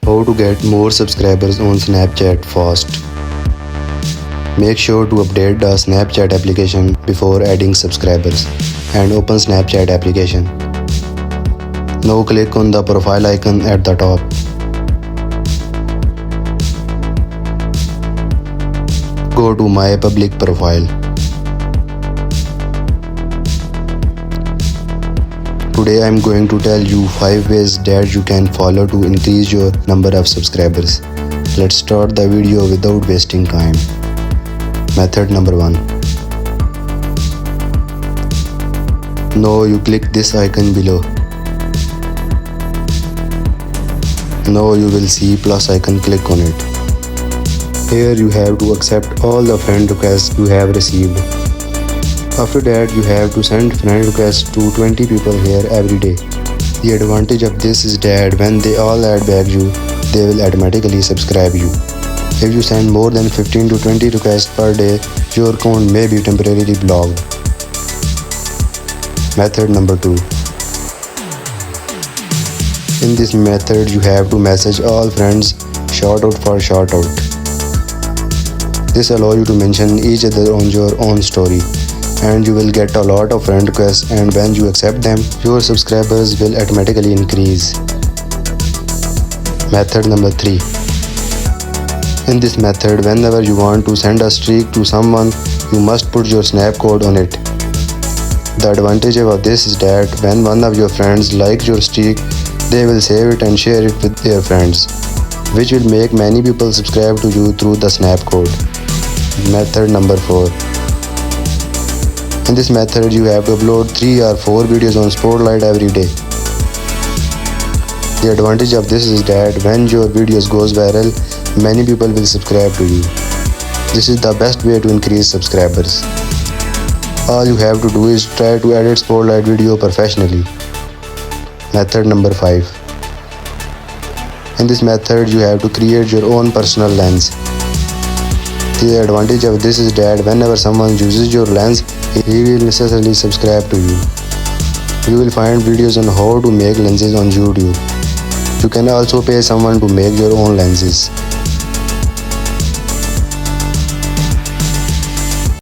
How to get more subscribers on Snapchat fast. Make sure to update the Snapchat application before adding subscribers and open Snapchat application. Now click on the profile icon at the top. Go to my public profile. Today I am going to tell you 5 ways that you can follow to increase your number of subscribers. Let's start the video without wasting time. Method number 1. Now you click this icon below. Now you will see plus icon, click on it. Here you have to accept all the friend requests you have received. After that you have to send friend requests to 20 people here every day. The advantage of this is that when they all add back you, they will automatically subscribe you. If you send more than 15 to 20 requests per day, your account may be temporarily blocked. Method number 2. In this method you have to message all friends shoutout for shoutout. This allows you to mention each other on your own story, and you will get a lot of friend requests, and when you accept them, your subscribers will automatically increase. Method number 3. In this method, whenever you want to send a streak to someone, you must put your snap code on it. The advantage of this is that when one of your friends likes your streak, they will save it and share it with their friends, which will make many people subscribe to you through the snap code. Method number 4. In this method, you have to upload 3 or 4 videos on Spotlight every day. The advantage of this is that when your videos goes viral, many people will subscribe to you. This is the best way to increase subscribers. All you have to do is try to edit Spotlight video professionally. Method number 5. In this method, you have to create your own personal lens. The advantage of this is that whenever someone uses your lens, he will necessarily subscribe to you. You will find videos on how to make lenses on YouTube. You can also pay someone to make your own lenses.